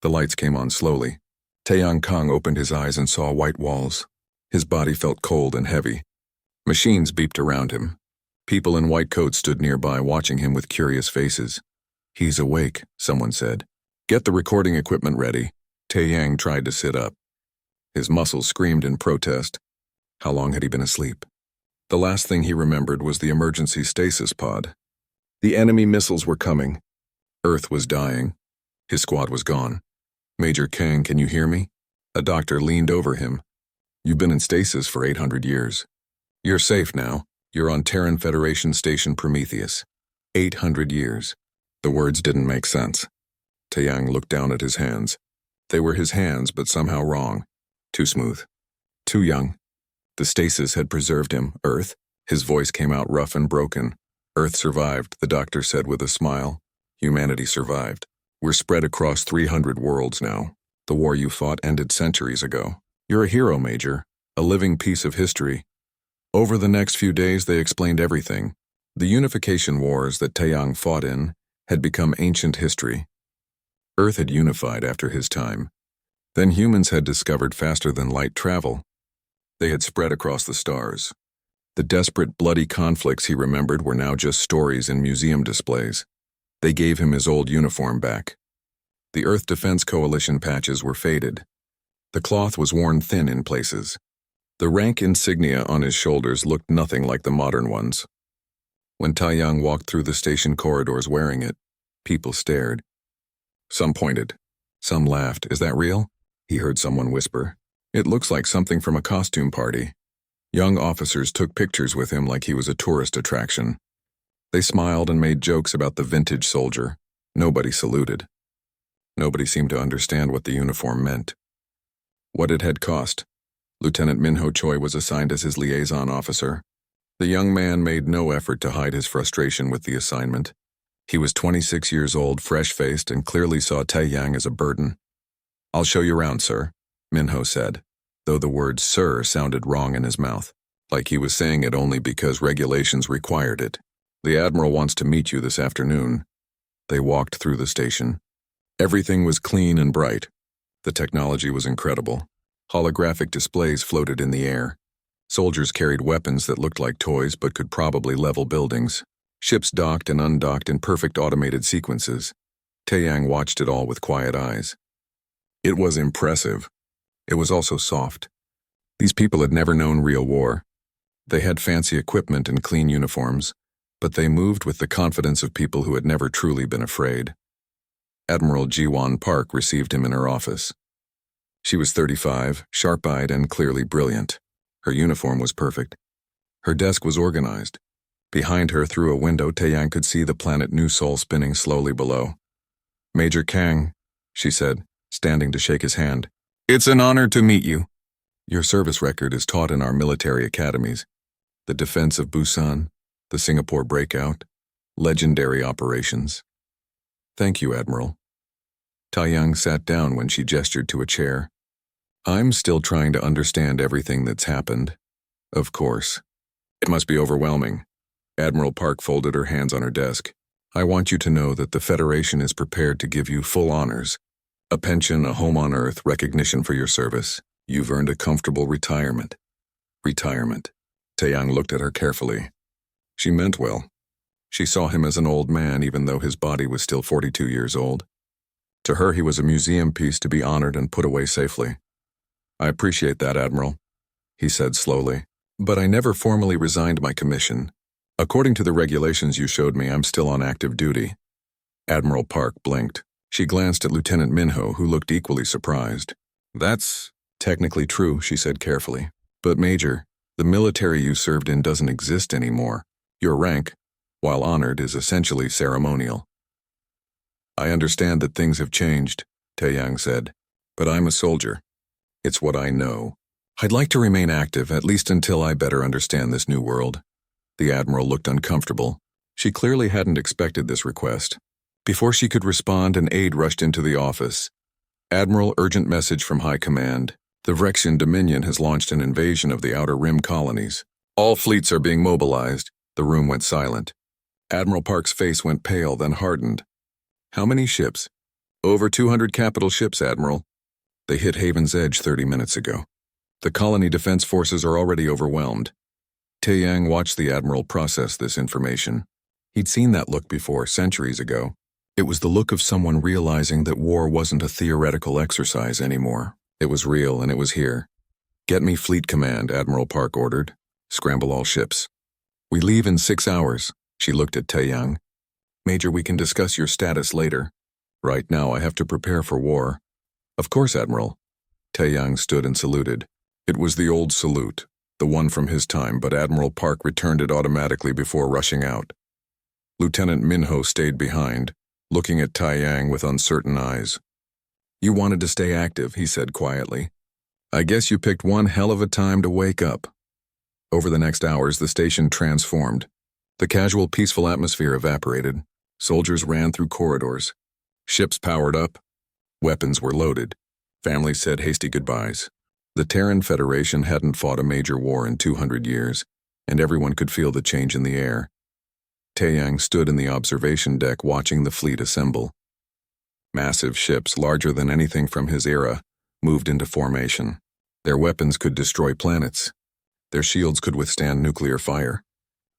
The lights came on slowly. Taeyang Kang opened his eyes and saw white walls. His body felt cold and heavy. Machines beeped around him. People in white coats stood nearby watching him with curious faces. "He's awake," someone said. "Get the recording equipment ready." Taeyang tried to sit up. His muscles screamed in protest. How long had he been asleep? The last thing he remembered was the emergency stasis pod. The enemy missiles were coming. Earth was dying. His squad was gone. "Major Kang, can you hear me?" A doctor leaned over him. "You've been in stasis for 800 years. You're safe now. You're on Terran Federation Station Prometheus. 800 years. The words didn't make sense. Taeyang looked down at his hands. They were his hands, but somehow wrong. Too smooth. Too young. The stasis had preserved him. Earth? His voice came out rough and broken. "Earth survived," the doctor said with a smile. "Humanity survived. We're spread across 300 worlds now. The war you fought ended centuries ago. You're a hero, Major. A living piece of history." Over the next few days, they explained everything. The unification wars that Taeyang fought in had become ancient history. Earth had unified after his time. Then humans had discovered faster-than-light travel. They had spread across the stars. The desperate, bloody conflicts he remembered were now just stories in museum displays. They gave him his old uniform back. The Earth Defense Coalition patches were faded. The cloth was worn thin in places. The rank insignia on his shoulders looked nothing like the modern ones. When Taeyang walked through the station corridors wearing it, people stared. Some pointed. Some laughed. "Is that real?" he heard someone whisper. "It looks like something from a costume party." Young officers took pictures with him like he was a tourist attraction. They smiled and made jokes about the vintage soldier. Nobody saluted. Nobody seemed to understand what the uniform meant. What it had cost. Lieutenant Minho Choi was assigned as his liaison officer. The young man made no effort to hide his frustration with the assignment. He was 26 years old, fresh-faced, and clearly saw Taeyang as a burden. "I'll show you around, sir," Minho said, though the word "sir" sounded wrong in his mouth, like he was saying it only because regulations required it. "The Admiral wants to meet you this afternoon." They walked through the station. Everything was clean and bright. The technology was incredible. Holographic displays floated in the air. Soldiers carried weapons that looked like toys but could probably level buildings. Ships docked and undocked in perfect automated sequences. Taeyang watched it all with quiet eyes. It was impressive. It was also soft. These people had never known real war. They had fancy equipment and clean uniforms, but they moved with the confidence of people who had never truly been afraid. Admiral Ji-won Park received him in her office. She was 35, sharp-eyed and clearly brilliant. Her uniform was perfect. Her desk was organized. Behind her, through a window, Taeyang could see the planet New Sol spinning slowly below. "Major Kang," she said, standing to shake his hand. "It's an honor to meet you. Your service record is taught in our military academies. The defense of Busan, the Singapore breakout, legendary operations." "Thank you, Admiral." Taeyang sat down when she gestured to a chair. "I'm still trying to understand everything that's happened. Of course. It must be overwhelming." Admiral Park folded her hands on her desk. "I want you to know that the Federation is prepared to give you full honors. A pension, a home on Earth, recognition for your service. You've earned a comfortable retirement." Retirement. Taeyang looked at her carefully. She meant well. She saw him as an old man even though his body was still 42 years old. To her, he was a museum piece to be honored and put away safely. "I appreciate that, Admiral," he said slowly. "But I never formally resigned my commission. According to the regulations you showed me, I'm still on active duty." Admiral Park blinked. She glanced at Lieutenant Minho, who looked equally surprised. "That's technically true," she said carefully. "But Major, the military you served in doesn't exist anymore. Your rank, while honored, is essentially ceremonial." "I understand that things have changed," Taeyang said, "but I'm a soldier. It's what I know. I'd like to remain active, at least until I better understand this new world." The Admiral looked uncomfortable. She clearly hadn't expected this request. Before she could respond, an aide rushed into the office. "Admiral, urgent message from High Command. The Vrexian Dominion has launched an invasion of the Outer Rim colonies. All fleets are being mobilized." The room went silent. Admiral Park's face went pale, then hardened. "How many ships?" Over 200 capital ships, Admiral. They hit Haven's Edge 30 minutes ago. The colony defense forces are already overwhelmed. Taeyang watched the Admiral process this information. He'd seen that look before, centuries ago. It was the look of someone realizing that war wasn't a theoretical exercise anymore. It was real, and it was here. "Get me Fleet Command," Admiral Park ordered. "Scramble all ships." "We leave in 6 hours." She looked at Taeyang. "Major, we can discuss your status later. Right now I have to prepare for war." "Of course, Admiral." Taeyang stood and saluted. It was the old salute, the one from his time, but Admiral Park returned it automatically before rushing out. Lieutenant Minho stayed behind, looking at Taeyang with uncertain eyes. "You wanted to stay active," he said quietly. "I guess you picked one hell of a time to wake up." Over the next hours, the station transformed. The casual, peaceful atmosphere evaporated. Soldiers ran through corridors. Ships powered up. Weapons were loaded. Families said hasty goodbyes. The Terran Federation hadn't fought a major war in 200 years, and everyone could feel the change in the air. Taeyang stood in the observation deck watching the fleet assemble. Massive ships, larger than anything from his era, moved into formation. Their weapons could destroy planets. Their shields could withstand nuclear fire.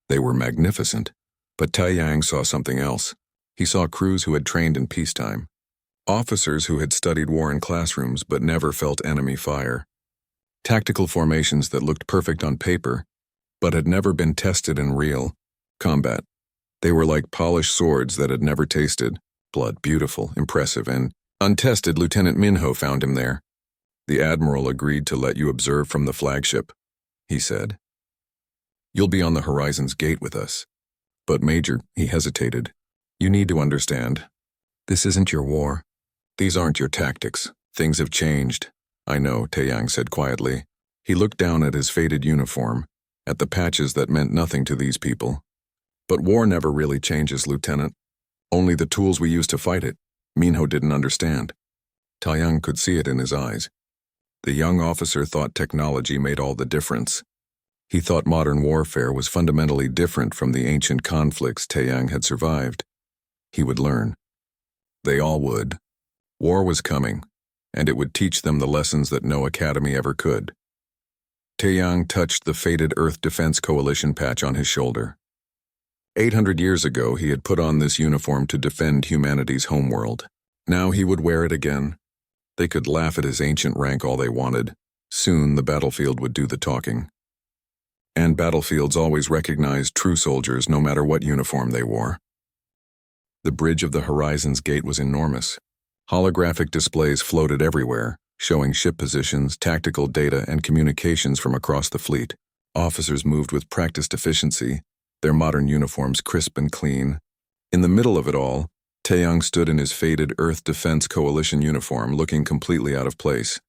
They were magnificent. But Taeyang saw something else. He saw crews who had trained in peacetime. Officers who had studied war in classrooms but never felt enemy fire. Tactical formations that looked perfect on paper, but had never been tested in real combat. They were like polished swords that had never tasted blood. Beautiful, impressive, and untested. Lieutenant Minho found him there. "The Admiral agreed to let you observe from the flagship," he said. "You'll be on the Horizon's gate with us." "But Major," he hesitated, "you need to understand. This isn't your war. These aren't your tactics. Things have changed." "I know," Taeyang said quietly. He looked down at his faded uniform, at the patches that meant nothing to these people. "But war never really changes, Lieutenant. Only the tools we use to fight it." Minho didn't understand. Taeyang could see it in his eyes. The young officer thought technology made all the difference. He thought modern warfare was fundamentally different from the ancient conflicts Taeyang had survived. He would learn. They all would. War was coming, and it would teach them the lessons that no academy ever could. Taeyang touched the faded Earth Defense Coalition patch on his shoulder. 800 years ago, he had put on this uniform to defend humanity's homeworld. Now he would wear it again. They could laugh at his ancient rank all they wanted. Soon, the battlefield would do the talking. And battlefields always recognized true soldiers no matter what uniform they wore. The bridge of the Horizon's gate was enormous. Holographic displays floated everywhere, showing ship positions, tactical data, and communications from across the fleet. Officers moved with practiced efficiency, their modern uniforms crisp and clean. In the middle of it all, Taeyang stood in his faded Earth Defense Coalition uniform, looking completely out of place.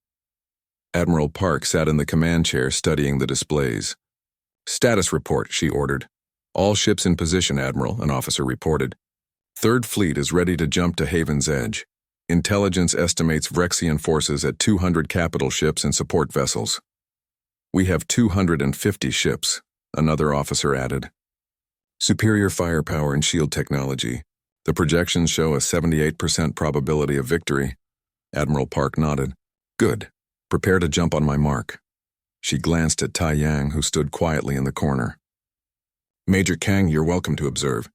Admiral Park sat in the command chair studying the displays. "Status report," she ordered. "All ships in position, Admiral," an officer reported. "Third Fleet is ready to jump to Haven's Edge. Intelligence estimates Vrexian forces at 200 capital ships and support vessels." "We have 250 ships," another officer added. "Superior firepower and shield technology. The projections show a 78% probability of victory." Admiral Park nodded. "Good. Prepare to jump on my mark." She glanced at Taeyang, who stood quietly in the corner. "Major Kang, you're welcome to observe.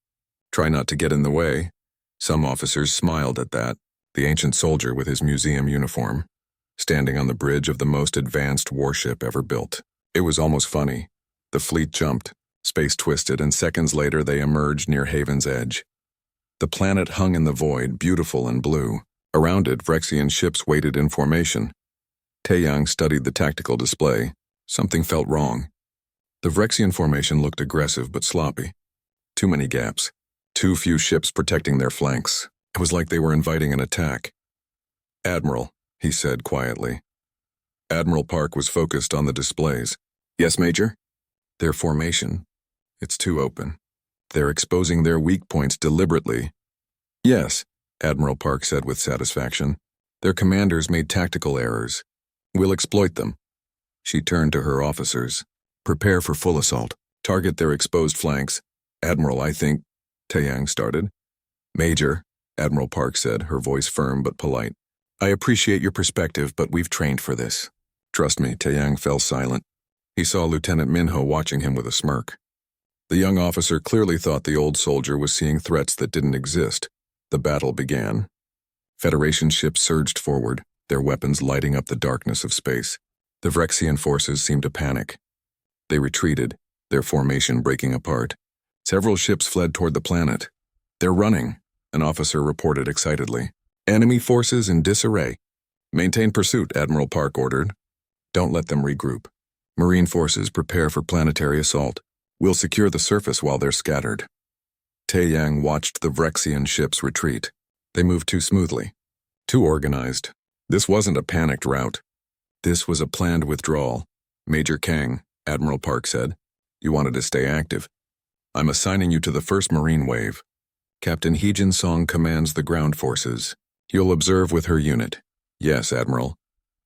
Try not to get in the way." Some officers smiled at that. The ancient soldier with his museum uniform, standing on the bridge of the most advanced warship ever built. It was almost funny. The fleet jumped, space twisted, and seconds later they emerged near Haven's Edge. The planet hung in the void, beautiful and blue. Around it, Vrexian ships waited in formation. Taeyang studied the tactical display. Something felt wrong. The Vrexian formation looked aggressive but sloppy. Too many gaps. Too few ships protecting their flanks. It was like they were inviting an attack. "Admiral," he said quietly. Admiral Park was focused on the displays. "Yes, Major?" "Their formation. It's too open. They're exposing their weak points deliberately." "Yes," Admiral Park said with satisfaction. "Their commanders made tactical errors. We'll exploit them." She turned to her officers. "Prepare for full assault. Target their exposed flanks." "Admiral, I think—" Taeyang started. "Major," Admiral Park said, her voice firm but polite. I appreciate your perspective, but we've trained for this. Trust me, Taeyang fell silent. He saw Lieutenant Minho watching him with a smirk. The young officer clearly thought the old soldier was seeing threats that didn't exist. The battle began. Federation ships surged forward, their weapons lighting up the darkness of space. The Vrexian forces seemed to panic. They retreated, their formation breaking apart. Several ships fled toward the planet. They're running, an officer reported excitedly. Enemy forces in disarray. Maintain pursuit, Admiral Park ordered. Don't let them regroup. Marine forces prepare for planetary assault. We'll secure the surface while they're scattered. Taeyang watched the Vrexian ships retreat. They moved too smoothly, too organized. This wasn't a panicked rout. This was a planned withdrawal. Major Kang, Admiral Park said, you wanted to stay active. I'm assigning you to the 1st Marine Wave. Captain Heejin Song commands the ground forces. You'll observe with her unit. Yes, Admiral.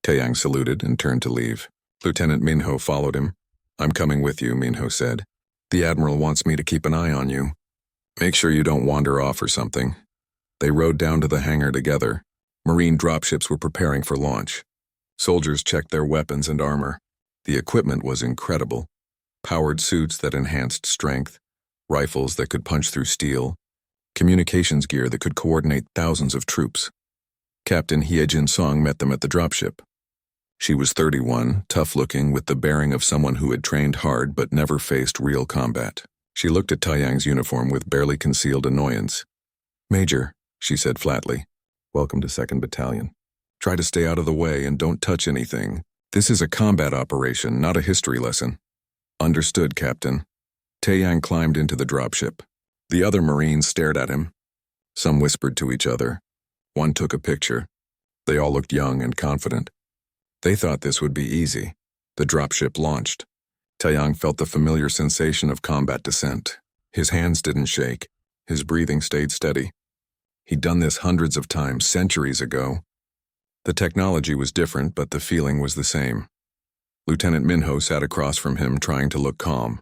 Taeyang saluted and turned to leave. Lieutenant Minho followed him. I'm coming with you, Minho said. The Admiral wants me to keep an eye on you. Make sure you don't wander off or something. They rode down to the hangar together. Marine dropships were preparing for launch. Soldiers checked their weapons and armor. The equipment was incredible. Powered suits that enhanced strength, rifles that could punch through steel, communications gear that could coordinate thousands of troops. Captain Heejin Song met them at the dropship. She was 31, tough-looking, with the bearing of someone who had trained hard but never faced real combat. She looked at Taeyang's uniform with barely concealed annoyance. Major, she said flatly, welcome to 2nd Battalion. Try to stay out of the way and don't touch anything. This is a combat operation, not a history lesson. Understood, Captain. Taeyang climbed into the dropship. The other Marines stared at him. Some whispered to each other. One took a picture. They all looked young and confident. They thought this would be easy. The dropship launched. Taeyang felt the familiar sensation of combat descent. His hands didn't shake. His breathing stayed steady. He'd done this hundreds of times, centuries ago. The technology was different, but the feeling was the same. Lieutenant Minho sat across from him, trying to look calm.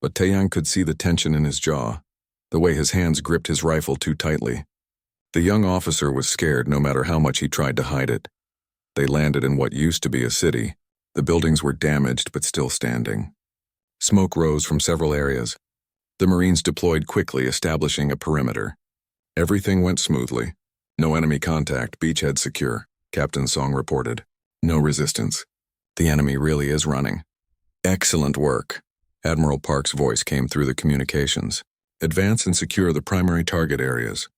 But Taeyang could see the tension in his jaw, the way his hands gripped his rifle too tightly. The young officer was scared no matter how much he tried to hide it. They landed in what used to be a city. The buildings were damaged but still standing. Smoke rose from several areas. The Marines deployed quickly, establishing a perimeter. Everything went smoothly. No enemy contact, beachhead secure, Captain Song reported. No resistance. The enemy really is running. Excellent work. Admiral Park's voice came through the communications. Advance and secure the primary target areas.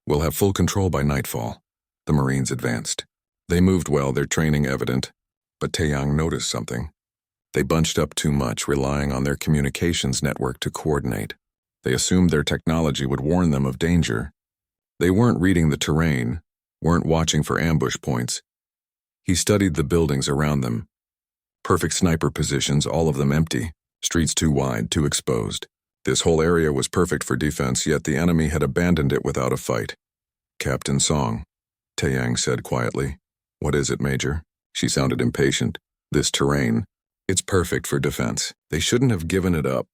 We'll have full control by nightfall. The Marines advanced. They moved well, their training evident, but Taeyang noticed something. They bunched up too much, relying on their communications network to coordinate. They assumed their technology would warn them of danger. They weren't reading the terrain, weren't watching for ambush points. He studied the buildings around them. Perfect sniper positions, all of them empty. Streets too wide, too exposed. This whole area was perfect for defense, yet the enemy had abandoned it without a fight. Captain Song, Taeyang said quietly. What is it, Major? She sounded impatient. This terrain, it's perfect for defense. They shouldn't have given it up.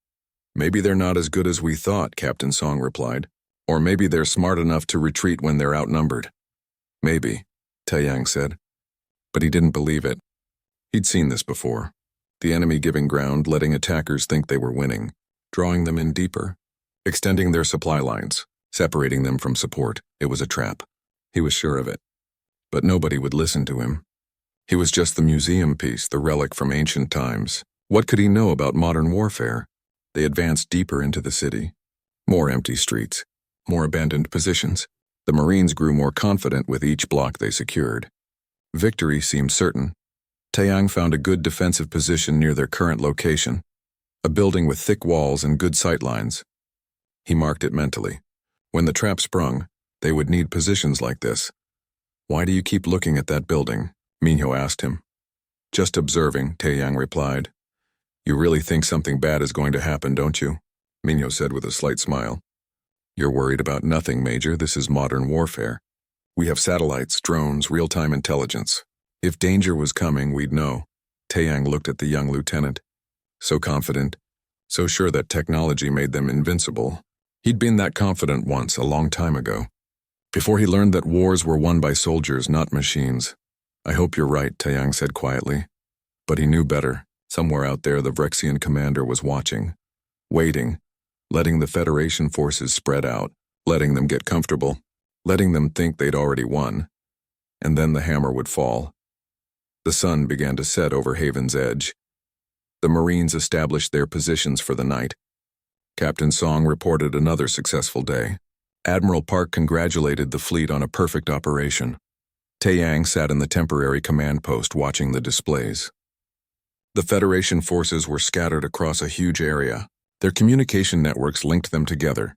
Maybe they're not as good as we thought, Captain Song replied. Or maybe they're smart enough to retreat when they're outnumbered. Maybe, Taeyang said. But he didn't believe it. He'd seen this before. The enemy giving ground, letting attackers think they were winning, drawing them in deeper, extending their supply lines, separating them from support. It was a trap. He was sure of it. But nobody would listen to him. He was just the museum piece, the relic from ancient times. What could he know about modern warfare? They advanced deeper into the city. More empty streets, more abandoned positions. The Marines grew more confident with each block they secured. Victory seemed certain. Taeyang found a good defensive position near their current location, a building with thick walls and good sightlines. He marked it mentally. When the trap sprung, they would need positions like this. Why do you keep looking at that building? Minho asked him. Just observing, Taeyang replied. You really think something bad is going to happen, don't you? Minho said with a slight smile. You're worried about nothing, Major. This is modern warfare. We have satellites, drones, real-time intelligence. If danger was coming, we'd know. Taeyang looked at the young lieutenant. So confident, so sure that technology made them invincible. He'd been that confident once, a long time ago. before he learned that wars were won by soldiers, not machines. I hope you're right, Taeyang said quietly. But he knew better. Somewhere out there, the Vrexian commander was watching, waiting, letting the Federation forces spread out, letting them get comfortable, letting them think they'd already won. And then the hammer would fall. The sun began to set over Haven's Edge. The Marines established their positions for the night. Captain Song reported another successful day. Admiral Park congratulated the fleet on a perfect operation. Taeyang sat in the temporary command post watching the displays. The Federation forces were scattered across a huge area. Their communication networks linked them together.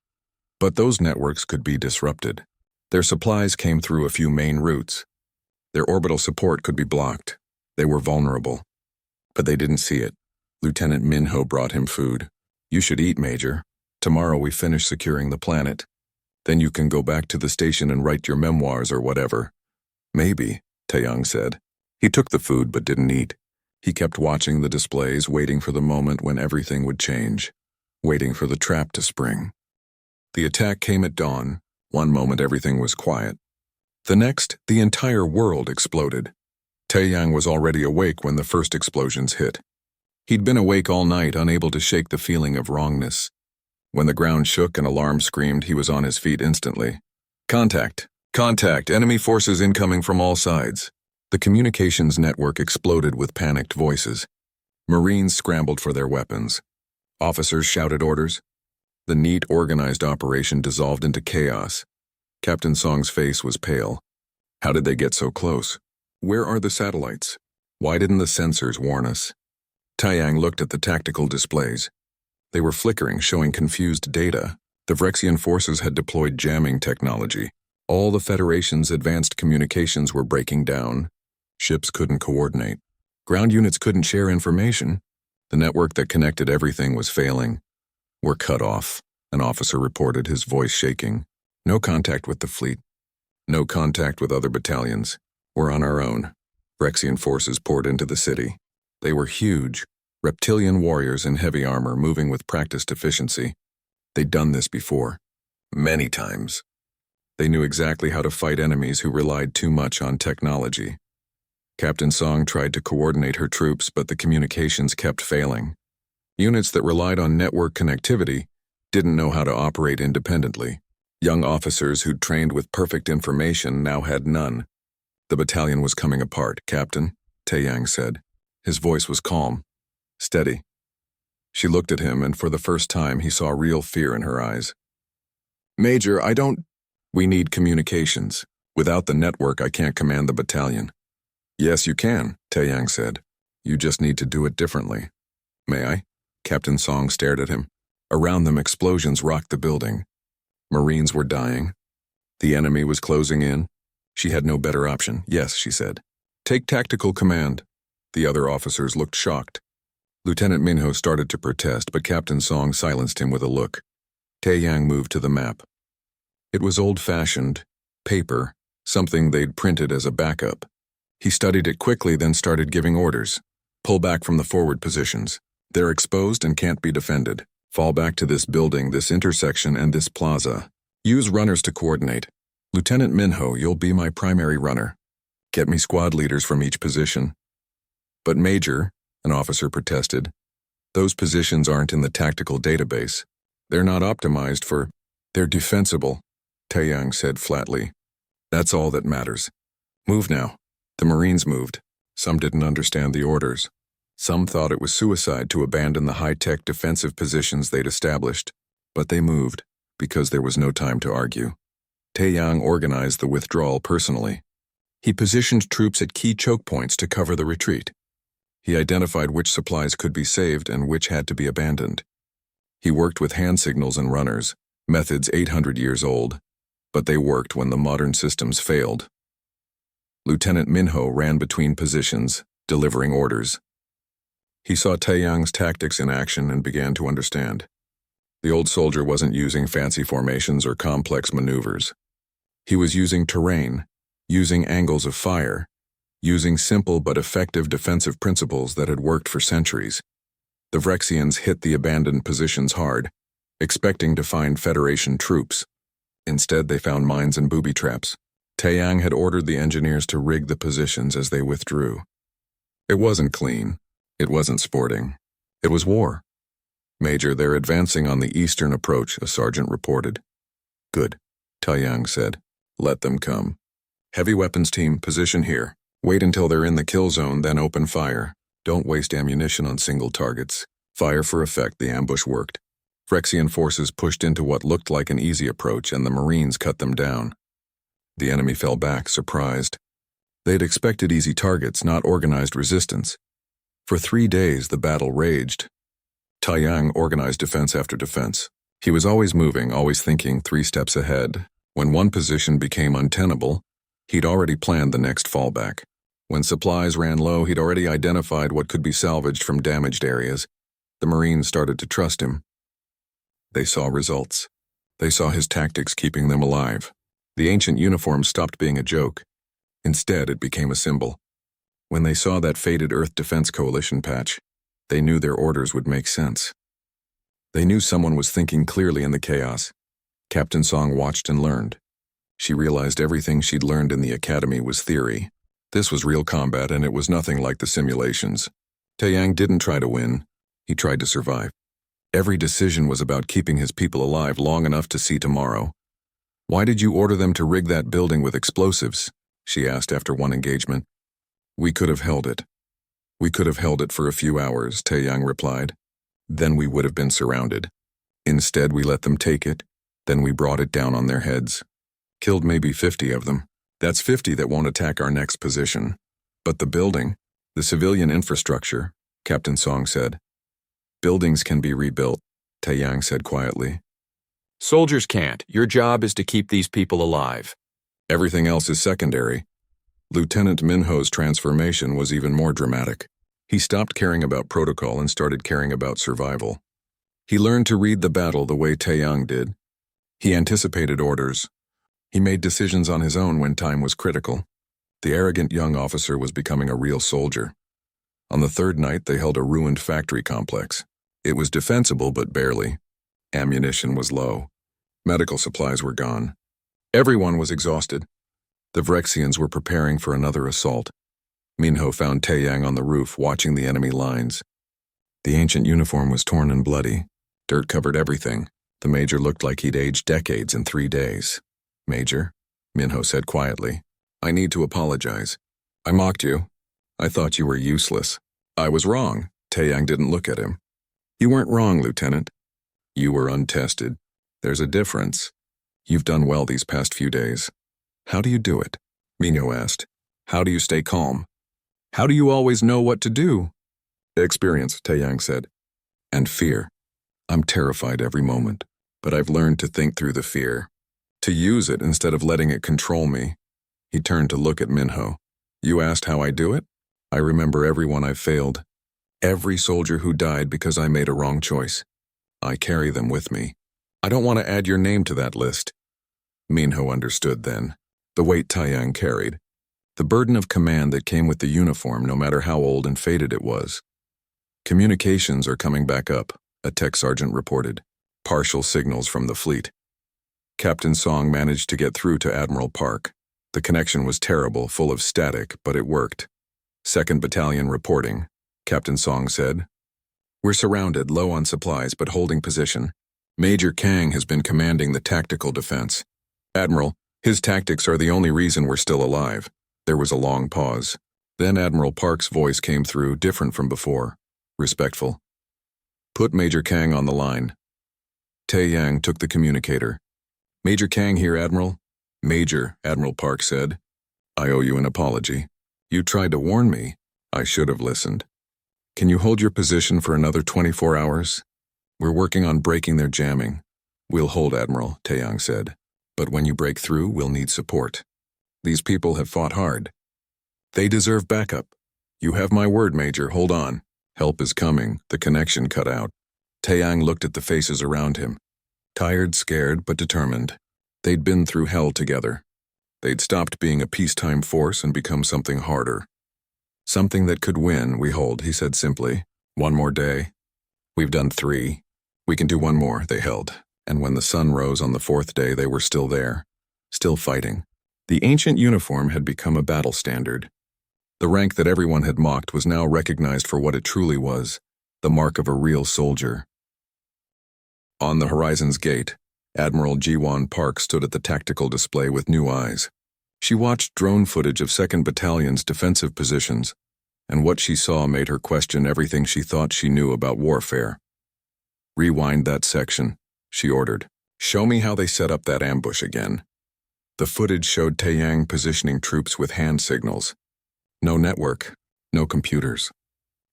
But those networks could be disrupted. Their supplies came through a few main routes. Their orbital support could be blocked. They were vulnerable. But they didn't see it. Lieutenant Minho brought him food. You should eat, Major. Tomorrow we finish securing the planet. Then you can go back to the station and write your memoirs or whatever. Maybe, Taeyang said. He took the food but didn't eat. He kept watching the displays, waiting for the moment when everything would change, waiting for the trap to spring. The attack came at dawn. One moment everything was quiet. The next, the entire world exploded. Taeyang was already awake when the first explosions hit. He'd been awake all night, unable to shake the feeling of wrongness. When the ground shook and alarm screamed, he was on his feet instantly. Contact! Contact! Enemy forces incoming from all sides. The communications network exploded with panicked voices. Marines scrambled for their weapons. Officers shouted orders. The neat, organized operation dissolved into chaos. Captain Song's face was pale. How did they get so close? Where are the satellites? Why didn't the sensors warn us? Taeyang looked at the tactical displays. They were flickering, showing confused data. The Vrexian forces had deployed jamming technology. All the Federation's advanced communications were breaking down. Ships couldn't coordinate. Ground units couldn't share information. The network that connected everything was failing. We're cut off, an officer reported, his voice shaking. No contact with the fleet. No contact with other battalions. We're on our own. Vrexian forces poured into the city. They were huge, reptilian warriors in heavy armor moving with practiced efficiency. They'd done this before. Many times. They knew exactly how to fight enemies who relied too much on technology. Captain Song tried to coordinate her troops, but the communications kept failing. Units that relied on network connectivity didn't know how to operate independently. Young officers who'd trained with perfect information now had none. The battalion was coming apart, Captain, Taeyang said. His voice was calm, steady. She looked at him, and for the first time he saw real fear in her eyes. Major, We need communications. Without the network, I can't command the battalion. Yes, you can, Taeyang said. You just need to do it differently. May I? Captain Song stared at him. Around them, explosions rocked the building. Marines were dying. The enemy was closing in. She had no better option. Yes, she said. Take tactical command. The other officers looked shocked. Lieutenant Minho started to protest, but Captain Song silenced him with a look. Taeyang moved to the map. It was old-fashioned, paper, something they'd printed as a backup. He studied it quickly, then started giving orders. Pull back from the forward positions. They're exposed and can't be defended. Fall back to this building, this intersection, and this plaza. Use runners to coordinate. Lieutenant Minho, you'll be my primary runner. Get me squad leaders from each position. But Major, an officer protested, those positions aren't in the tactical database. They're not optimized for... They're defensible, Taeyang said flatly. That's all that matters. Move now. The Marines moved. Some didn't understand the orders. Some thought it was suicide to abandon the high-tech defensive positions they'd established. But they moved, because there was no time to argue. Taeyang organized the withdrawal personally. He positioned troops at key choke points to cover the retreat. He identified which supplies could be saved and which had to be abandoned. He worked with hand signals and runners, methods 800 years old, but they worked when the modern systems failed. Lieutenant Minho ran between positions, delivering orders. He saw Taeyang's tactics in action and began to understand. The old soldier wasn't using fancy formations or complex maneuvers. He was using terrain, using angles of fire, using simple but effective defensive principles that had worked for centuries. The Vrexians hit the abandoned positions hard, expecting to find Federation troops. Instead, they found mines and booby traps. Taeyang had ordered the engineers to rig the positions as they withdrew. It wasn't clean. It wasn't sporting. It was war. "Major, they're advancing on the eastern approach," a sergeant reported. "Good," Taeyang said. "Let them come. Heavy weapons team, position here. Wait until they're in the kill zone, then open fire. Don't waste ammunition on single targets. Fire for effect." The ambush worked. Phyrexian forces pushed into what looked like an easy approach, and the Marines cut them down. The enemy fell back, surprised. They'd expected easy targets, not organized resistance. For 3 days, the battle raged. Taeyang organized defense after defense. He was always moving, always thinking 3 steps ahead. When one position became untenable, he'd already planned the next fallback. When supplies ran low, he'd already identified what could be salvaged from damaged areas. The Marines started to trust him. They saw results. They saw his tactics keeping them alive. The ancient uniform stopped being a joke. Instead, it became a symbol. When they saw that faded Earth Defense Coalition patch, they knew their orders would make sense. They knew someone was thinking clearly in the chaos. Captain Song watched and learned. She realized everything she'd learned in the academy was theory. This was real combat, and it was nothing like the simulations. Taeyang didn't try to win. He tried to survive. Every decision was about keeping his people alive long enough to see tomorrow. "Why did you order them to rig that building with explosives?" she asked after one engagement. "We could have held it. We could have held it for a few hours," Taeyang replied. "Then we would have been surrounded. Instead, we let them take it. Then we brought it down on their heads. Killed maybe 50 of them. That's 50 that won't attack our next position. But the building, the civilian infrastructure," Captain Song said. "Buildings can be rebuilt," Taeyang said quietly. "Soldiers can't. Your job is to keep these people alive." "Everything else is secondary." Lieutenant Minho's transformation was even more dramatic. He stopped caring about protocol and started caring about survival. He learned to read the battle the way Taeyang did. He anticipated orders. He made decisions on his own when time was critical. The arrogant young officer was becoming a real soldier. On the 3rd night, they held a ruined factory complex. It was defensible, but barely. Ammunition was low. Medical supplies were gone. Everyone was exhausted. The Phyrexians were preparing for another assault. Minho found Taeyang on the roof, watching the enemy lines. The ancient uniform was torn and bloody. Dirt covered everything. The major looked like he'd aged decades in 3 days. "Major," Minho said quietly, "I need to apologize. I mocked you. I thought you were useless. I was wrong." Taeyang didn't look at him. "You weren't wrong, Lieutenant. You were untested. There's a difference. You've done well these past few days." "How do you do it?" Minho asked. "How do you stay calm? How do you always know what to do?" "Experience," Taeyang said. "And fear. I'm terrified every moment, but I've learned to think through the fear, to use it instead of letting it control me." He turned to look at Minho. "You asked how I do it? I remember everyone I've failed. Every soldier who died because I made a wrong choice. I carry them with me. I don't want to add your name to that list." Minho understood then. The weight Taeyang carried. The burden of command that came with the uniform, no matter how old and faded it was. "Communications are coming back up," a tech sergeant reported. "Partial signals from the fleet." Captain Song managed to get through to Admiral Park. The connection was terrible, full of static, but it worked. "2nd Battalion reporting," Captain Song said. "We're surrounded, low on supplies, but holding position. Major Kang has been commanding the tactical defense. Admiral, his tactics are the only reason we're still alive." There was a long pause. Then Admiral Park's voice came through, different from before. Respectful. "Put Major Kang on the line." Taeyang took the communicator. "Major Kang here, Admiral." "Major," Admiral Park said. "I owe you an apology. You tried to warn me. I should have listened. Can you hold your position for another 24 hours? We're working on breaking their jamming." "We'll hold, Admiral," Taeyang said. "But when you break through, we'll need support. These people have fought hard. They deserve backup. You have my word, Major. Hold on. Help is coming." The connection cut out. Taeyang looked at the faces around him. Tired, scared, but determined. They'd been through hell together. They'd stopped being a peacetime force and become something harder. "Something that could win, we hold," he said simply. "One more day. We've done 3. We can do one more," they held. And when the sun rose on the fourth day, they were still there, still fighting. The ancient uniform had become a battle standard. The rank that everyone had mocked was now recognized for what it truly was, the mark of a real soldier. On the horizon's gate, Admiral Ji-won Park stood at the tactical display with new eyes. She watched drone footage of 2nd Battalion's defensive positions, and what she saw made her question everything she thought she knew about warfare. "Rewind that section," she ordered. "Show me how they set up that ambush again." The footage showed Taeyang positioning troops with hand signals. No network, no computers.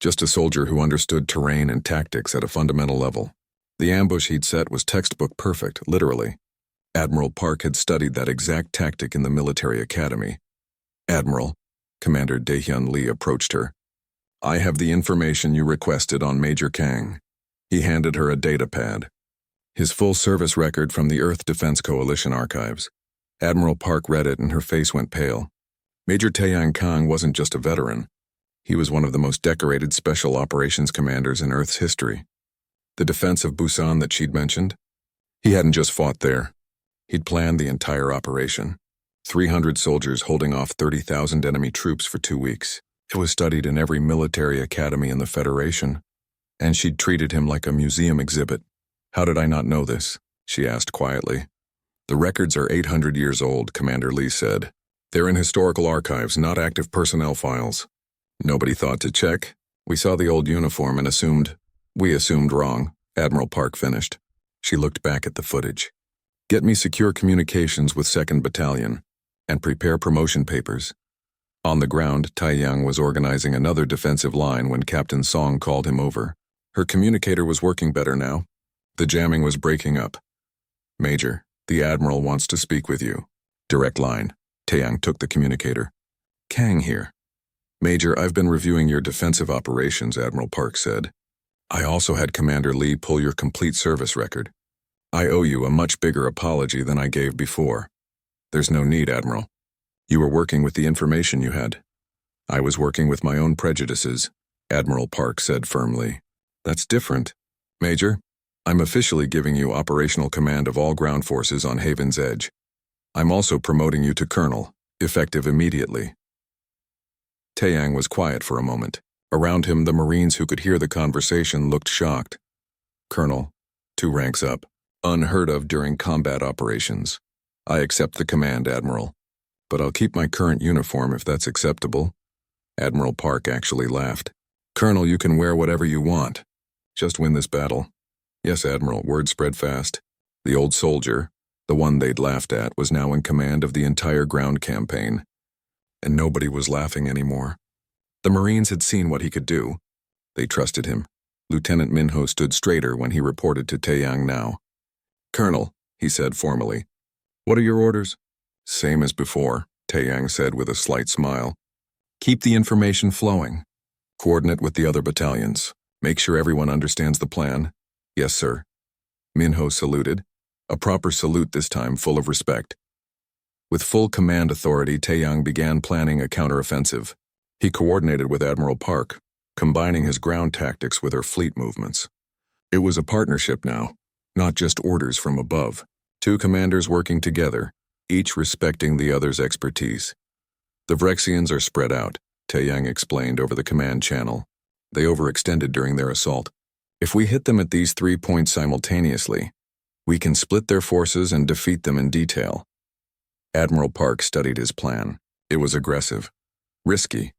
Just a soldier who understood terrain and tactics at a fundamental level. The ambush he'd set was textbook perfect, literally. Admiral Park had studied that exact tactic in the military academy. "Admiral," Commander Dae-hyun Lee approached her. "I have the information you requested on Major Kang." He handed her a data pad. His full service record from the Earth Defense Coalition archives. Admiral Park read it and her face went pale. Major Taeyang Kang wasn't just a veteran. He was one of the most decorated special operations commanders in Earth's history. The defense of Busan that she'd mentioned? He hadn't just fought there. He'd planned the entire operation. 300 soldiers holding off 30,000 enemy troops for 2 weeks. It was studied in every military academy in the Federation. And she'd treated him like a museum exhibit. "How did I not know this?" she asked quietly. "The records are 800 years old," Commander Lee said. "They're in historical archives, not active personnel files." "Nobody thought to check. We saw the old uniform and assumed. We assumed wrong," Admiral Park finished. She looked back at the footage. "Get me secure communications with 2nd Battalion, and prepare promotion papers." On the ground, Taeyang was organizing another defensive line when Captain Song called him over. Her communicator was working better now. The jamming was breaking up. "Major, the Admiral wants to speak with you." Direct line. Taeyang took the communicator. "Kang here." "Major, I've been reviewing your defensive operations," Admiral Park said. "I also had Commander Lee pull your complete service record. I owe you a much bigger apology than I gave before." "There's no need, Admiral. You were working with the information you had." "I was working with my own prejudices," Admiral Park said firmly. "That's different. Major, I'm officially giving you operational command of all ground forces on Haven's Edge. I'm also promoting you to Colonel, effective immediately." Taeyang was quiet for a moment. Around him, the Marines who could hear the conversation looked shocked. "Colonel, 2 ranks up. Unheard of during combat operations. I accept the command, Admiral. But I'll keep my current uniform if that's acceptable." Admiral Park actually laughed. "Colonel, you can wear whatever you want. Just win this battle." "Yes, Admiral," word spread fast. The old soldier, the one they'd laughed at, was now in command of the entire ground campaign. And nobody was laughing anymore. The Marines had seen what he could do. They trusted him. Lieutenant Minho stood straighter when he reported to Taeyang now. "Colonel," he said formally. "What are your orders?" "Same as before," Taeyang said with a slight smile. "Keep the information flowing. Coordinate with the other battalions. Make sure everyone understands the plan." "Yes, sir." Minho saluted. A proper salute this time, full of respect. With full command authority, Taeyang began planning a counteroffensive. He coordinated with Admiral Park, combining his ground tactics with her fleet movements. It was a partnership now, not just orders from above. 2 commanders working together, each respecting the other's expertise. "The Vrexians are spread out," Taeyang explained over the command channel. "They overextended during their assault. If we hit them at these 3 points simultaneously, we can split their forces and defeat them in detail." Admiral Park studied his plan. It was aggressive, risky,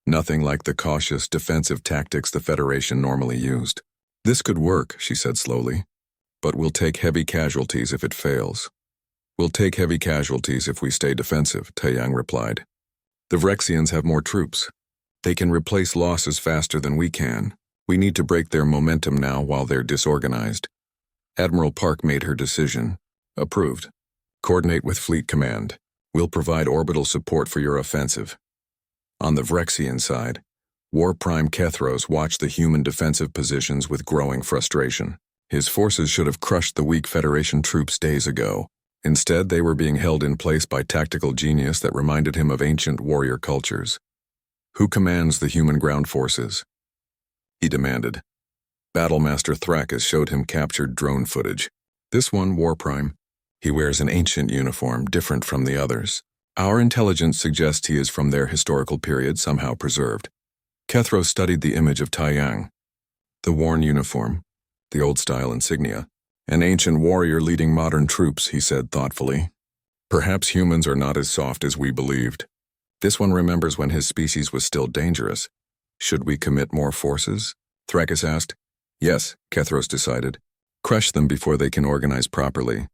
nothing like the cautious defensive tactics the Federation normally used. "This could work," she said slowly, "but we'll take heavy casualties if it fails." "We'll take heavy casualties if we stay defensive," Taeyang replied. "The Vrexians have more troops. They can replace losses faster than we can. We need to break their momentum now while they're disorganized." Admiral Park made her decision. "Approved. Coordinate with Fleet Command. We'll provide orbital support for your offensive." On the Vrexian side, War Prime Kethros watched the human defensive positions with growing frustration. His forces should have crushed the weak Federation troops days ago. Instead, they were being held in place by tactical genius that reminded him of ancient warrior cultures. "Who commands the human ground forces?" he demanded. Battlemaster Thrakus showed him captured drone footage. This one, War Prime. He wears an ancient uniform, different from the others. Our intelligence suggests he is from their historical period, somehow preserved. Kethros studied the image of Taiyang. The worn uniform, the old-style insignia. An ancient warrior leading modern troops, he said thoughtfully. Perhaps humans are not as soft as we believed. This one remembers when his species was still dangerous. Should we commit more forces? Thrakus asked. Yes, Kethros decided. Crush them before they can organize properly.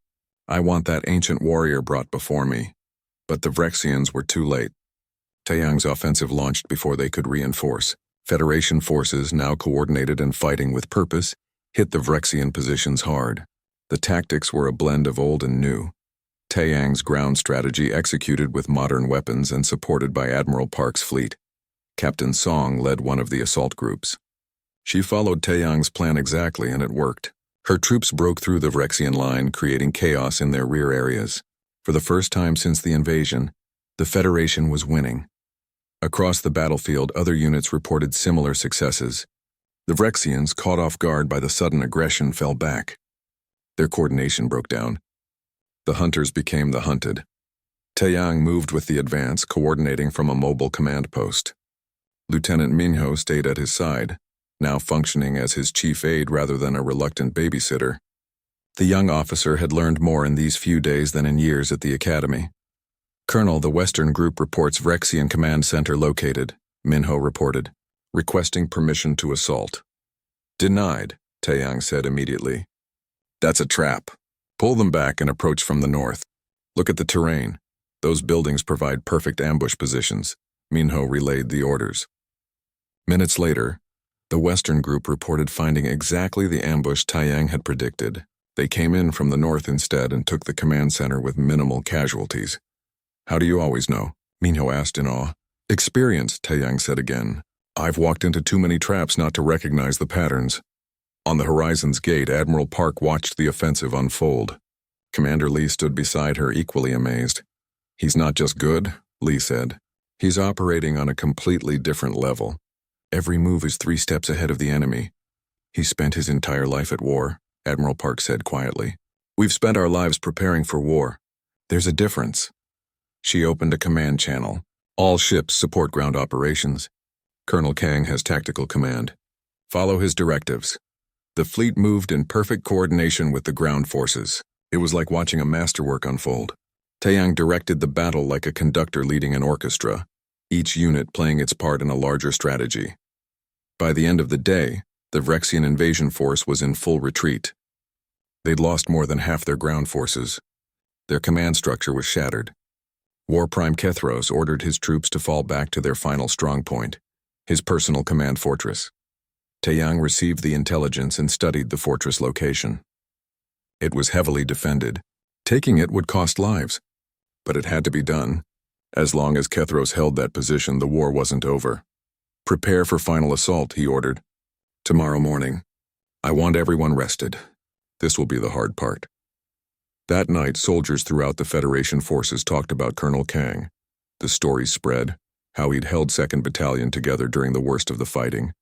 I want that ancient warrior brought before me. But the Vrexians were too late. Taiyang's offensive launched before they could reinforce. Federation forces, now coordinated and fighting with purpose, hit the Vrexian positions hard. The tactics were a blend of old and new. Taiyang's ground strategy executed with modern weapons and supported by Admiral Park's fleet. Captain Song led one of the assault groups. She followed Taiyang's plan exactly, and it worked. Her troops broke through the Vrexian line, creating chaos in their rear areas. For the first time since the invasion, the Federation was winning. Across the battlefield, other units reported similar successes. The Vrexians, caught off guard by the sudden aggression, fell back. Their coordination broke down. The hunters became the hunted. Taiyang moved with the advance, coordinating from a mobile command post. Lieutenant Minho stayed at his side, now functioning as his chief aide rather than a reluctant babysitter. The young officer had learned more in these few days than in years at the academy. Colonel, the Western Group reports Vrexian Command Center located, Minho reported, requesting permission to assault. Denied, Taiyang said immediately. That's a trap. Pull them back and approach from the north. Look at the terrain. Those buildings provide perfect ambush positions. Minho relayed the orders. Minutes later, the Western Group reported finding exactly the ambush Taiyang had predicted. They came in from the north instead and took the command center with minimal casualties. How do you always know? Minho asked in awe. Experience, Taiyang said again. I've walked into too many traps not to recognize the patterns. On the horizon's gate, Admiral Park watched the offensive unfold. Commander Lee stood beside her, equally amazed. He's not just good, Lee said. He's operating on a completely different level. Every move is 3 steps ahead of the enemy. He spent his entire life at war, Admiral Park said quietly. We've spent our lives preparing for war. There's a difference. She opened a command channel. All ships support ground operations. Colonel Kang has tactical command. Follow his directives. The fleet moved in perfect coordination with the ground forces. It was like watching a masterwork unfold. Taiyang directed the battle like a conductor leading an orchestra, each unit playing its part in a larger strategy. By the end of the day, the Vrexian invasion force was in full retreat. They'd lost more than half their ground forces. Their command structure was shattered. War Prime Kethros ordered his troops to fall back to their final strongpoint, his personal command fortress. Taiyang received the intelligence and studied the fortress location. It was heavily defended. Taking it would cost lives, but it had to be done. As long as Kethros held that position, the war wasn't over. Prepare for final assault, he ordered. Tomorrow morning. I want everyone rested. This will be the hard part. That night, soldiers throughout the Federation forces talked about Colonel Kang. The stories spread, how he'd held 2nd Battalion together during the worst of the fighting,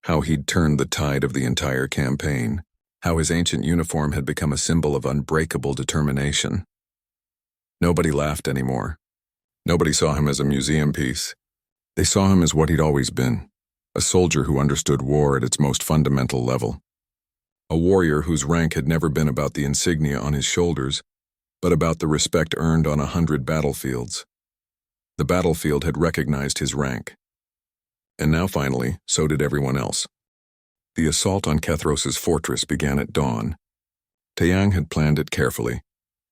how he'd turned the tide of the entire campaign, how his ancient uniform had become a symbol of unbreakable determination. Nobody laughed anymore. Nobody saw him as a museum piece. They saw him as what he'd always been, a soldier who understood war at its most fundamental level. A warrior whose rank had never been about the insignia on his shoulders, but about the respect earned on 100 battlefields. The battlefield had recognized his rank. And now finally, so did everyone else. The assault on Kethros's fortress began at dawn. Taiyang had planned it carefully,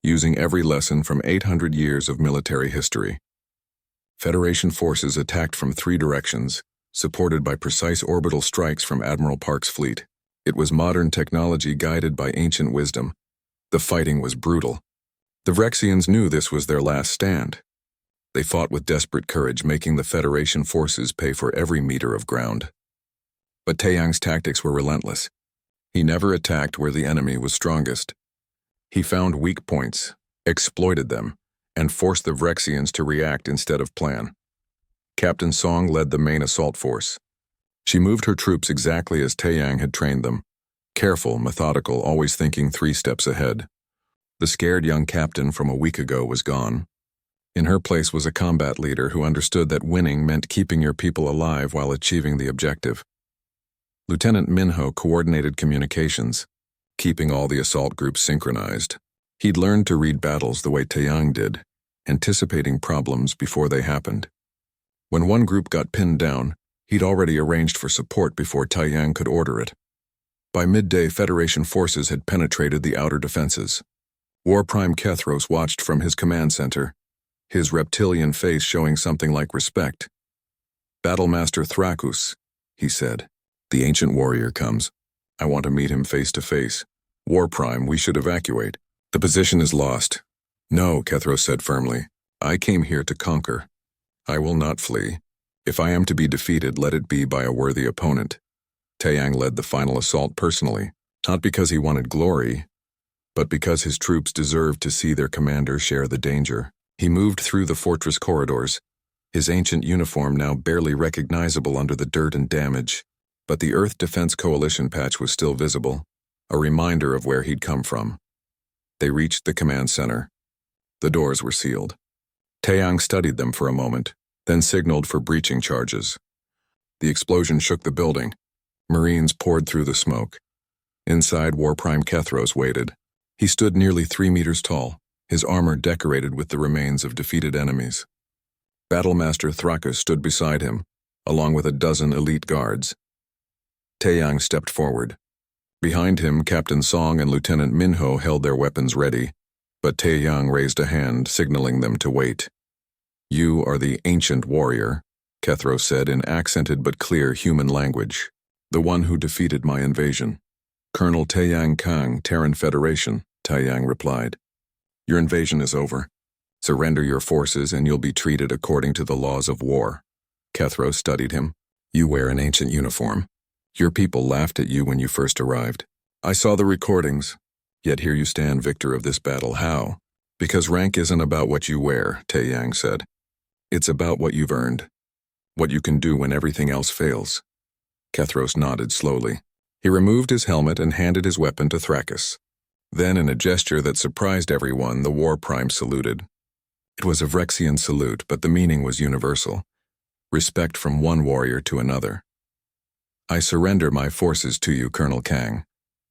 using every lesson from 800 years of military history. Federation forces attacked from 3 directions, supported by precise orbital strikes from Admiral Park's fleet. It was modern technology guided by ancient wisdom. The fighting was brutal. The Vrexians knew this was their last stand. They fought with desperate courage, making the Federation forces pay for every meter of ground. But Taiyang's tactics were relentless. He never attacked where the enemy was strongest. He found weak points, exploited them, and forced the Vrexians to react instead of plan. Captain Song led the main assault force. She moved her troops exactly as Taiyang had trained them, Careful, methodical, always thinking 3 steps ahead. The scared young captain from a week ago was gone. In her place was a combat leader who understood that winning meant keeping your people alive while achieving the objective. Lieutenant Minho coordinated communications, keeping all the assault groups synchronized. He'd learned to read battles the way Taeyang did, anticipating problems before they happened. When one group got pinned down, he'd already arranged for support before Taeyang could order it. By midday, Federation forces had penetrated the outer defenses. War Prime Kethros watched from his command center, his reptilian face showing something like respect. "Battlemaster Thrakus," he said. "The ancient warrior comes. I want to meet him face to face. War Prime, we should evacuate. The position is lost." "No," Kethros said firmly. "I came here to conquer. I will not flee. If I am to be defeated, let it be by a worthy opponent." Taeyang led the final assault personally, not because he wanted glory, but because his troops deserved to see their commander share the danger. He moved through the fortress corridors, his ancient uniform now barely recognizable under the dirt and damage, but the Earth Defense Coalition patch was still visible, a reminder of where he'd come from. They reached the command center. The doors were sealed. Taeyang studied them for a moment, then signaled for breaching charges. The explosion shook the building. Marines poured through the smoke. Inside, War Prime Kethros waited. He stood nearly 3 meters tall, his armor decorated with the remains of defeated enemies. Battlemaster Thrakus stood beside him, along with a dozen elite guards. Taeyang stepped forward. Behind him, Captain Song and Lieutenant Minho held their weapons ready, but Taeyang raised a hand, signaling them to wait. "You are the ancient warrior," Kethros said in accented but clear human language. "The one who defeated my invasion." "Colonel Taeyang Kang, Terran Federation," Taeyang replied. "Your invasion is over. Surrender your forces and you'll be treated according to the laws of war." Kethros studied him. "You wear an ancient uniform. Your people laughed at you when you first arrived. I saw the recordings. Yet here you stand, victor of this battle. How?" "Because rank isn't about what you wear," Taeyang said. "It's about what you've earned. What you can do when everything else fails." Kethros nodded slowly. He removed his helmet and handed his weapon to Thrakus. Then, in a gesture that surprised everyone, the War Prime saluted. It was a Vrexian salute, but the meaning was universal. Respect from one warrior to another. "I surrender my forces to you, Colonel Kang,"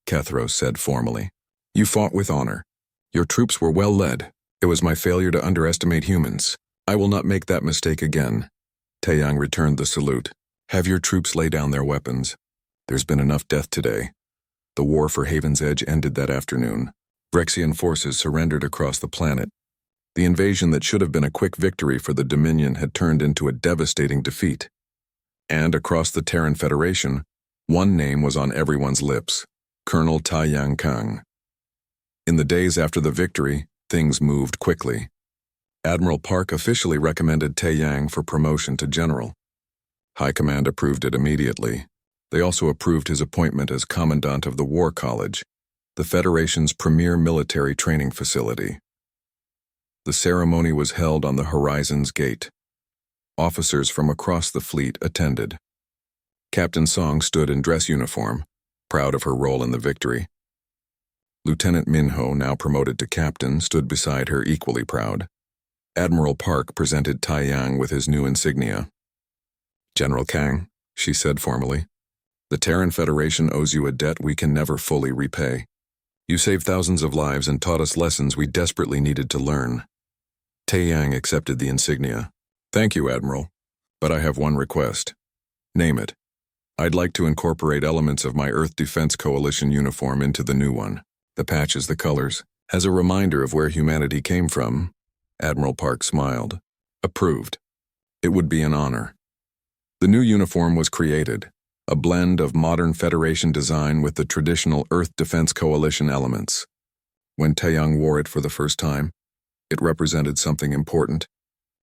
Kethros said formally. "You fought with honor. Your troops were well led. It was my failure to underestimate humans. I will not make that mistake again." Taeyang returned the salute. "Have your troops lay down their weapons. There's been enough death today." The war for Haven's Edge ended that afternoon. Vrexian forces surrendered across the planet. The invasion that should have been a quick victory for the Dominion had turned into a devastating defeat. And across the Terran Federation, one name was on everyone's lips: Colonel Taeyang Kang. In the days after the victory, things moved quickly. Admiral Park officially recommended Taeyang for promotion to general. High Command approved it immediately. They also approved his appointment as Commandant of the War College, the Federation's premier military training facility. The ceremony was held on the Horizon's Gate. Officers from across the fleet attended. Captain Song stood in dress uniform, proud of her role in the victory. Lieutenant Minho, now promoted to captain, stood beside her equally proud. Admiral Park presented Taeyang with his new insignia. "General Kang," she said formally, "the Terran Federation owes you a debt we can never fully repay. You saved thousands of lives and taught us lessons we desperately needed to learn." Taeyang accepted the insignia. "Thank you, Admiral, but I have one request." "Name it." "I'd like to incorporate elements of my Earth Defense Coalition uniform into the new one. The patches, the colors, as a reminder of where humanity came from." Admiral Park smiled. "Approved. It would be an honor." The new uniform was created, a blend of modern Federation design with the traditional Earth Defense Coalition elements. When Taeyang wore it for the first time, it represented something important: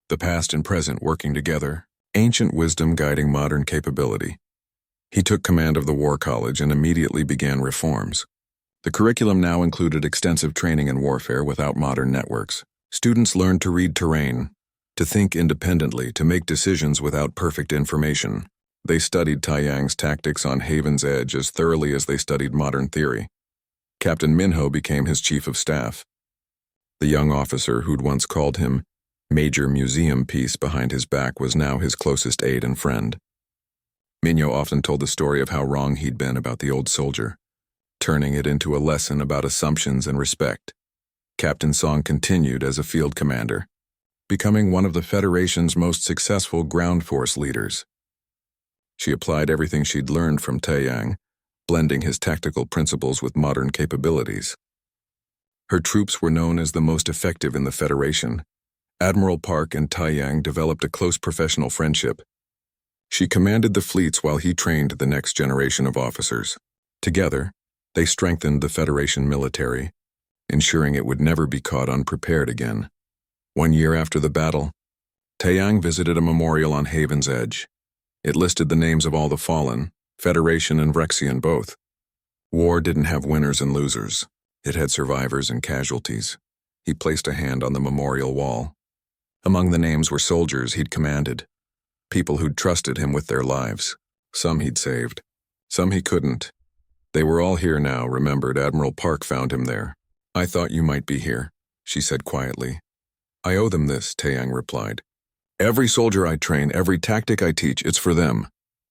the past and present working together, ancient wisdom guiding modern capability. He took command of the War College and immediately began reforms. The curriculum now included extensive training in warfare without modern networks. Students learned to read terrain, to think independently, to make decisions without perfect information. They studied Taiyang's tactics on Haven's Edge as thoroughly as they studied modern theory. Captain Minho became his chief of staff. The young officer who'd once called him Major Museum Piece behind his back was now his closest aide and friend. Minho often told the story of how wrong he'd been about the old soldier, turning it into a lesson about assumptions and respect. Captain Song continued as a field commander, becoming one of the Federation's most successful ground force leaders. She applied everything she'd learned from Taiyang, blending his tactical principles with modern capabilities. Her troops were known as the most effective in the Federation. Admiral Park and Taiyang developed a close professional friendship. She commanded the fleets while he trained the next generation of officers. Together, they strengthened the Federation military, ensuring it would never be caught unprepared again. 1 year after the battle, Taiyang visited a memorial on Haven's Edge. It listed the names of all the fallen, Federation and Rexian both. War didn't have winners and losers. It had survivors and casualties. He placed a hand on the memorial wall. Among the names were soldiers he'd commanded, people who'd trusted him with their lives. Some he'd saved, some he couldn't. They were all here now, remembered. Admiral Park found him there. "I thought you might be here," she said quietly. "I owe them this," Taiyang replied. "Every soldier I train, every tactic I teach, it's for them."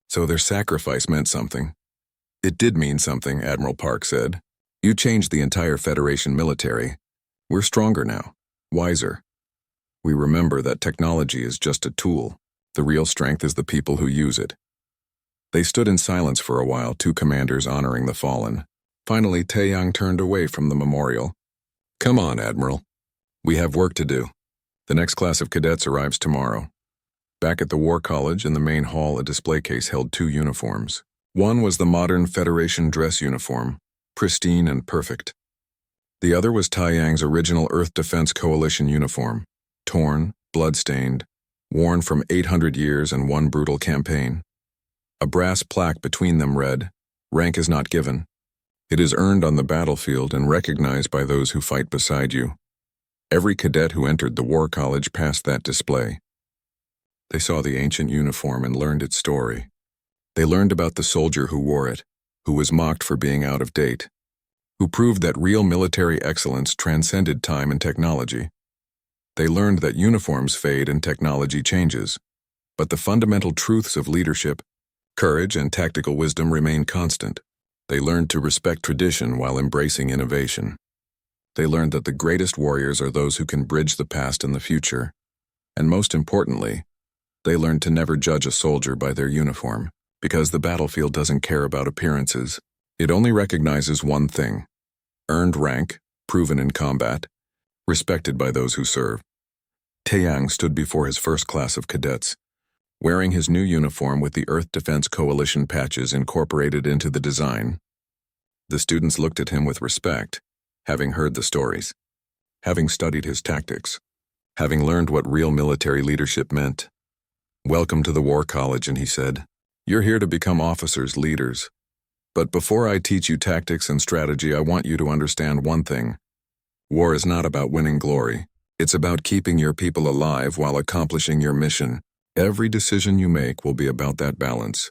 So their sacrifice meant something. "It did mean something," Admiral Park said. "You changed the entire Federation military. We're stronger now, wiser. We remember that technology is just a tool. The real strength is the people who use it." They stood in silence for a while, two commanders honoring the fallen. Finally, Taiyang turned away from the memorial. "Come on, Admiral. We have work to do. The next class of cadets arrives tomorrow." Back at the War College in the main hall, a display case held two uniforms. One was the modern Federation dress uniform, pristine and perfect. The other was Taiyang's original Earth Defense Coalition uniform, torn, blood-stained, worn from 800 years and one brutal campaign. A brass plaque between them read, "Rank is not given. It is earned on the battlefield and recognized by those who fight beside you." Every cadet who entered the War College passed that display. They saw the ancient uniform and learned its story. They learned about the soldier who wore it, who was mocked for being out of date, who proved that real military excellence transcended time and technology. They learned that uniforms fade and technology changes, but the fundamental truths of leadership, courage, and tactical wisdom remain constant. They learned to respect tradition while embracing innovation. They learned that the greatest warriors are those who can bridge the past and the future. And most importantly, they learned to never judge a soldier by their uniform, because the battlefield doesn't care about appearances. It only recognizes one thing: earned rank, proven in combat, respected by those who serve. Taiyang stood before his first class of cadets, wearing his new uniform with the Earth Defense Coalition patches incorporated into the design. The students looked at him with respect, having heard the stories, having studied his tactics, having learned what real military leadership meant. "Welcome to the War College," and he said. "You're here to become officers, leaders. But before I teach you tactics and strategy, I want you to understand one thing. War is not about winning glory. It's about keeping your people alive while accomplishing your mission. Every decision you make will be about that balance."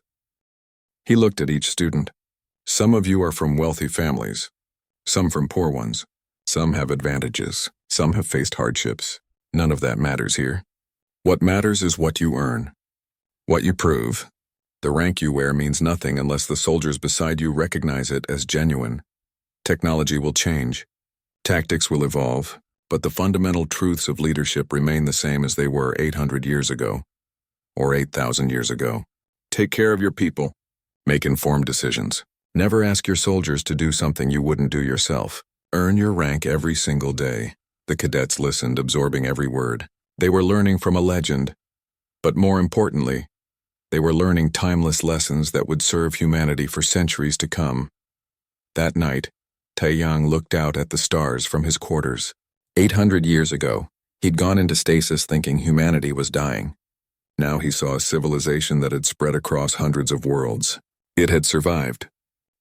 He looked at each student. "Some of you are from wealthy families, some from poor ones. Some have advantages, some have faced hardships. None of that matters here. What matters is what you earn, what you prove. The rank you wear means nothing unless the soldiers beside you recognize it as genuine. Technology will change, tactics will evolve, but the fundamental truths of leadership remain the same as they were 800 years ago, or 8,000 years ago. Take care of your people. Make informed decisions. Never ask your soldiers to do something you wouldn't do yourself. Earn your rank every single day." The cadets listened, absorbing every word. They were learning from a legend, but more importantly, they were learning timeless lessons that would serve humanity for centuries to come. That night, Taiyang looked out at the stars from his quarters. 800 years ago, he'd gone into stasis thinking humanity was dying. Now he saw a civilization that had spread across hundreds of worlds. It had survived.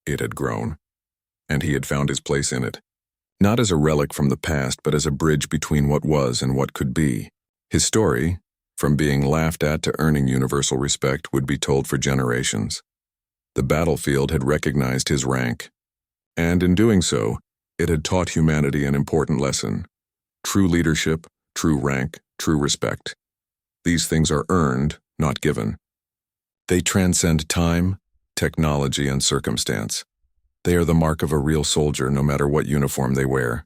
It had grown. And he had found his place in it. Not as a relic from the past, but as a bridge between what was and what could be. His story, From being laughed at to earning universal respect would be told for generations. The battlefield had recognized his rank, and in doing so, it had taught humanity an important lesson. True leadership, true rank, true respect. These things are earned, not given. They transcend time, technology, and circumstance. They are the mark of a real soldier no matter what uniform they wear.